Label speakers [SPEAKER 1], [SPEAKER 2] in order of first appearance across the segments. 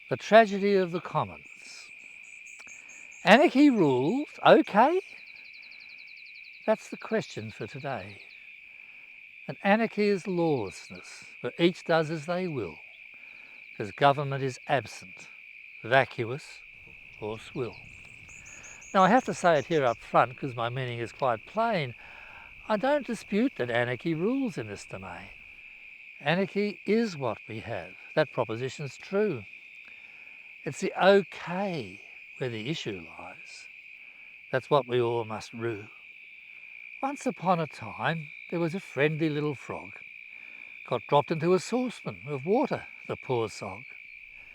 [SPEAKER 1] The tragedy of the commons. Anarchy rules, okay? That's the question for today. And anarchy is lawlessness, where each does as they will, because government is absent, vacuous, or swill. Now I have to say it here up front, because my meaning is quite plain. I don't dispute that anarchy rules in this domain. Anarchy is what we have. That proposition's true. It's the okay where the issue lies. That's what we all must rue. Once upon a time, there was a friendly little frog. Got dropped into a saucepan of water, the poor sog.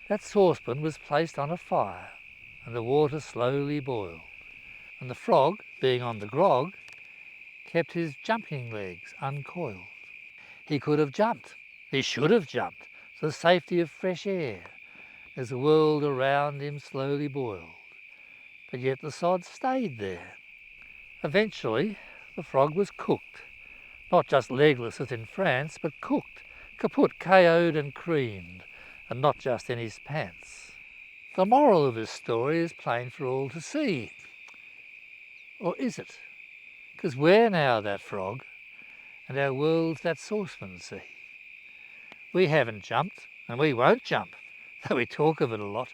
[SPEAKER 1] That saucepan was placed on a fire, and the water slowly boiled. And the frog, being on the grog, kept his jumping legs uncoiled. He could have jumped, he should have jumped, to the safety of fresh air, as the world around him slowly boiled. But yet the sod stayed there. Eventually, the frog was cooked. Not just legless as in France, but cooked, kaput, KO'd and creamed, and not just in his pants. The moral of this story is plain for all to see. Or is it? Because we're now that frog, and our world's that saucepan sea. We haven't jumped, and we won't jump, though we talk of it a lot.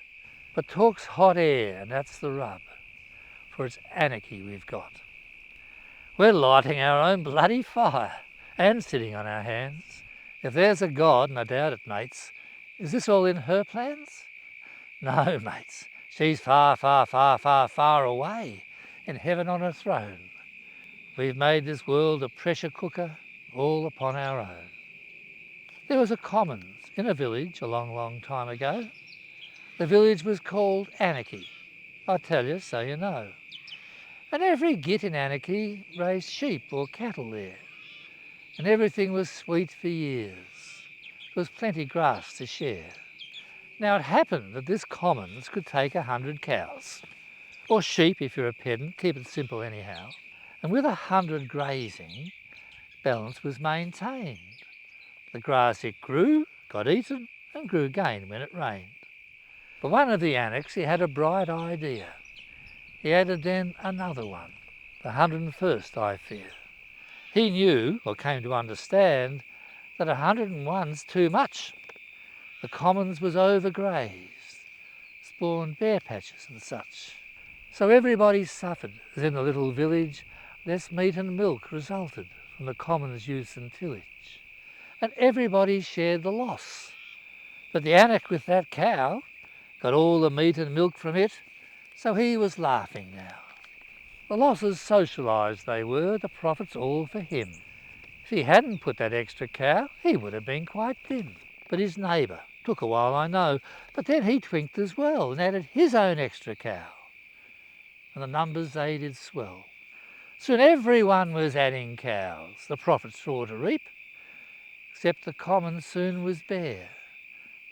[SPEAKER 1] But talk's hot air, and that's the rub, for it's anarchy we've got. We're lighting our own bloody fire, and sitting on our hands. If there's a God, and I doubt it, mates, is this all in her plans? No, mates, she's far, far, far, far, far away, in heaven on her throne. We've made this world a pressure cooker, all upon our own. There was a commons in a village a long, long time ago. The village was called Anarchy. I tell you, so you know. And every git in Anarchy raised sheep or cattle there. And everything was sweet for years. There was plenty grass to share. Now it happened that this commons could take 100 cows. Or sheep if you're a pedant, keep it simple anyhow. And with 100 grazing, balance was maintained. The grass it grew, got eaten, and grew again when it rained. But one of the anarchs, he had a bright idea. He added then another one, the 101st, I fear. He knew, or came to understand, that 101's too much. The commons was overgrazed, spawned bare patches and such. So everybody suffered, as in the little village, less meat and milk resulted from the commons' use and tillage. And everybody shared the loss. But the anarch with that cow got all the meat and milk from it, so he was laughing now. The losses socialised they were, the profits all for him. If he hadn't put that extra cow, he would have been quite thin. But his neighbour, took a while I know, but then he twinked as well and added his own extra cow. And the numbers they did swell. Soon everyone was adding cows, the profits sure to reap, except the common soon was bare,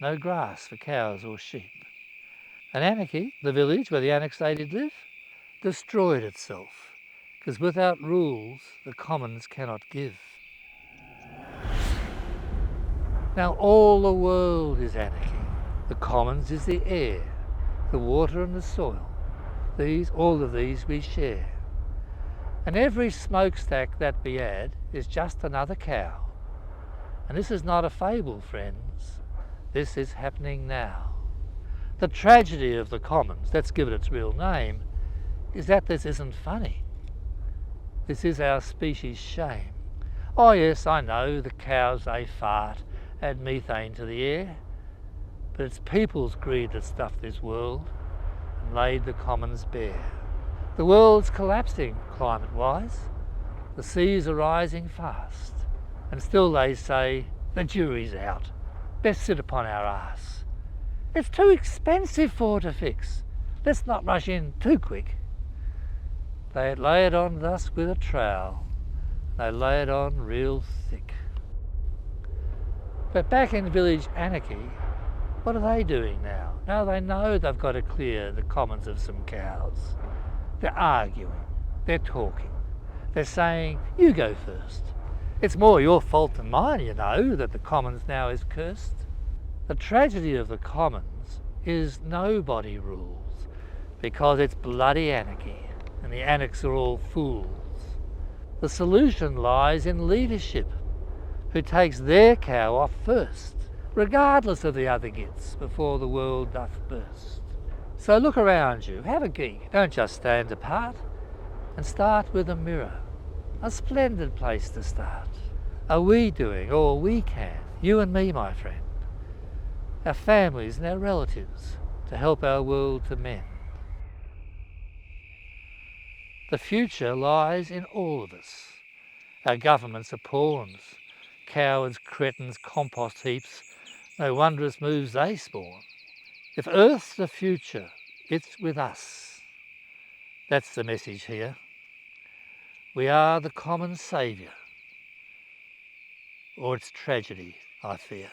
[SPEAKER 1] no grass for cows or sheep. And Anarchy, the village where the anarchs they did live, destroyed itself, because without rules the commons cannot give. Now all the world is anarchy. The commons is the air, the water and the soil. All of these we share. And every smokestack that we add is just another cow. And this is not a fable, friends. This is happening now. The tragedy of the commons, let's give it its real name, is that this isn't funny. This is our species' shame. Oh yes, I know, the cows they fart, add methane to the air, but it's people's greed that stuffed this world and laid the commons bare. The world's collapsing climate-wise. The seas are rising fast. And still they say, the jury's out. Best sit upon our arse. It's too expensive for to fix. Let's not rush in too quick. They lay it on thus with a trowel. They lay it on real thick. But back in village Anarchy, what are they doing now? Now they know they've got to clear the commons of some cows. They're arguing, they're talking, they're saying, you go first. It's more your fault than mine, you know, that the commons now is cursed. The tragedy of the commons is nobody rules, because it's bloody anarchy, and the anarchs are all fools. The solution lies in leadership, who takes their cow off first, regardless of the other gits, before the world doth burst. So look around you, have a geek, don't just stand apart, and start with a mirror. A splendid place to start. Are we doing all we can, you and me, my friend, our families and our relatives, to help our world to mend? The future lies in all of us. Our governments are pawns, cowards, cretins, compost heaps, no wondrous moves they spawn. If Earth's the future, it's with us. That's the message here. We are the common saviour, or it's tragedy, I fear.